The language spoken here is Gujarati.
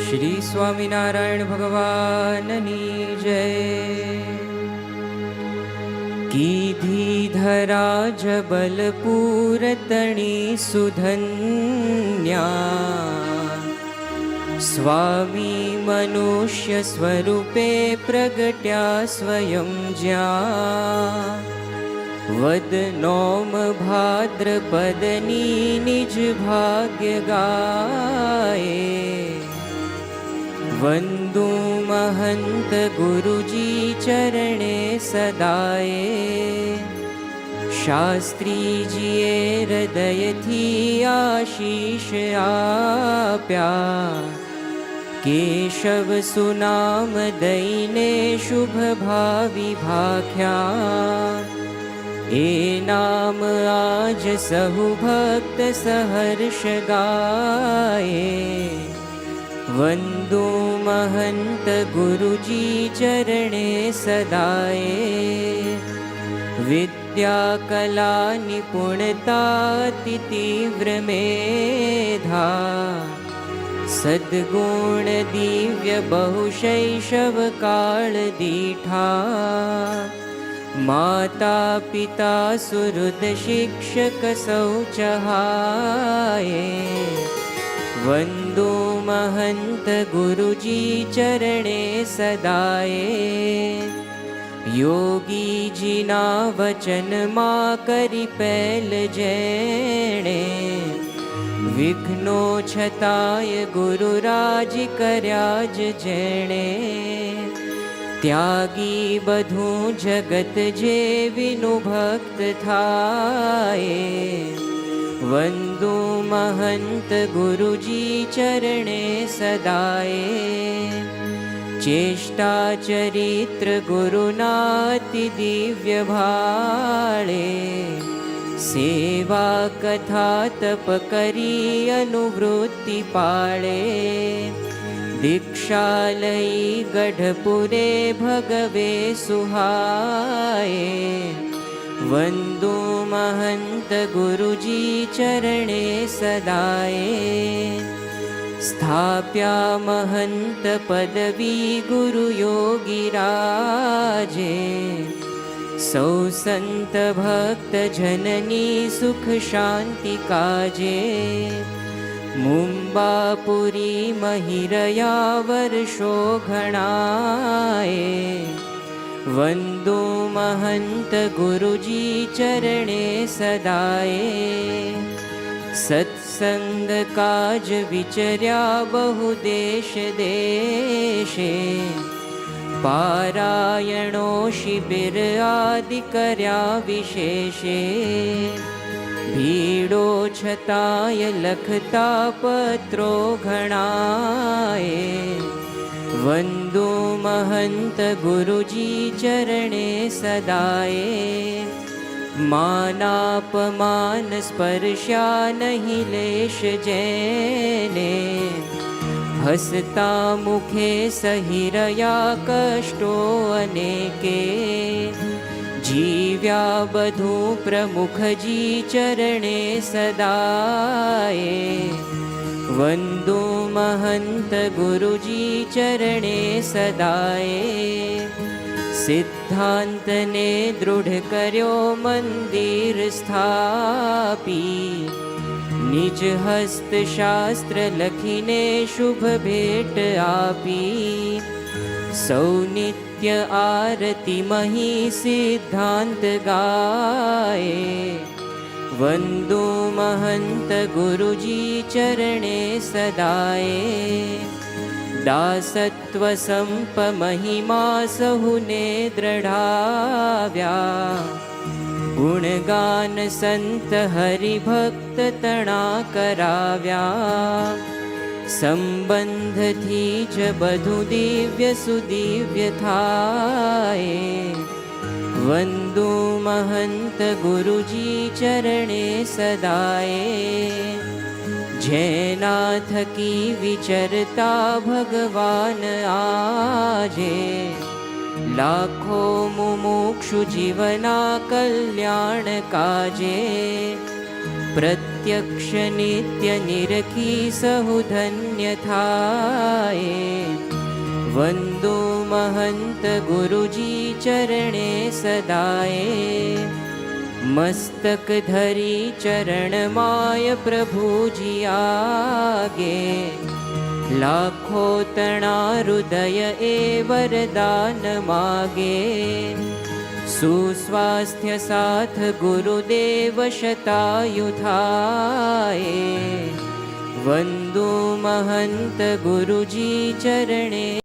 શ્રી સ્વામિનારાયણ ભગવાનની જય. કીધી ધરા જબલપુર તણી સુધન્યા, સ્વામી મનુષ્ય સ્વરૂપે પ્રગટ્યા સ્વયં જ્યાં. વદનોમ ભાદ્રપદની નિજ ભાગ્ય ગાયે, વંદુ મહંત ગુરુજી ચરણે સદાયે. શાસ્ત્રીજીએ હૃદયથી આશીષ આપ્યા, કેશવ સુનામ દઈને શુભ ભાવિ ભાખ્યા. એ નામ આજ સહુ ભક્ત સહર્ષ ગાયે, વંદુ મહંત ગુરુજી ચરણે સદાયે. વિદ્યા કલા નિપુણતા અતિ તીવ્ર મેધા, સદ્ગુણ દિવ્ય બહુ શૈશવ કાળ દીઠા. માતા પિતા સુહૃદ શિક્ષક સૌ ચહાયે, વંદુ મહંત ગુરુજી ચરણે સદાયે. યોગીજીના વચનમાં કરી પહેલ જેણે, વિઘ્નો છતાંય ગુરુરાજ કર્યા જ જેણે. ત્યાગી બધું જગત જેવીનું ભક્ત થાય, વંદુ મહંત ગુરુજી ચરણે સદાયે. ચેષ્ટા ચરિત્ર ગુરુના અતિ દિવ્ય ભાળે, સેવા કથા તપ કરી અનુવૃત્તિ પાળે. દીક્ષા લઈ ગઢપુરે ભગવે સુહાયે, વંદુ મહંત ગુરુજી ચરણે સદાયે. સ્થાપ્યા મહંત પદવી ગુરુ યોગી રાજે, સૌ સંત ભક્ત જનની સુખ શાંતિ કાજે. મુંબાપુરી મહિરયા વર્ષો ઘણાએ, વંદુ મહંત ગુરુજી ચરણે સદાયે. સત્સંગ કાજ વિચર્યા બહુ દેશ દેશે, પારાયણો શિબિર આદિ કર્યા વિશેષે. ભીડો છતાંય લખતા પત્રો ઘણાએ, વંદુ મહંત ગુરુજી ચરણે સદાયે. માનાપમાન સ્પર્શ્યા નહીં લેશ જેને, હસતા મુખે સહી રહ્યા કષ્ટો અનેકે. જીવ્યા બધું પ્રમુખજી ચરણે સદાયે, વંદુ મહંત ગુરુજી ચરણે સદાયે. સિદ્ધાંતને દૃઢ કર્યો મંદિર સ્થાપી, નિજ હસ્ત શાસ્ત્ર લખીને શુભ ભેટ આપી. સૌ નિત્ય આરતી મહી સિદ્ધાંત ગાયે, વંદુ મહંત ગુરુજી ચરણે સદાયે. દાસત્વ સંપ મહિમા સહુને દ્રઢાવ્યા, ગુણગાન સંત હરિભક્ત તણા કરાવ્યા. સંબંધથી જ બધું દિવ્ય સુદિવ્ય થાય, વંદુ મહંત ગુરુજી ચરણે સદાયે. જેના થકી વિચરતા ભગવાન આજે, લાખો મુમુક્ષુ જીવના કલ્યાણ કાજે. प्रत्यक्ष नित्य निरखी सहु धन्य थाए। वंदो महंत गुरुजी चरणे सदाए। मस्तक धरी चरण माय प्रभुजी आगे। लाखो तना हृदय ए वरदान मागे। सुस्वास्थ्य साथ गुरुदेव शतायु थाए। वंदो महंत गुरुजी चरणे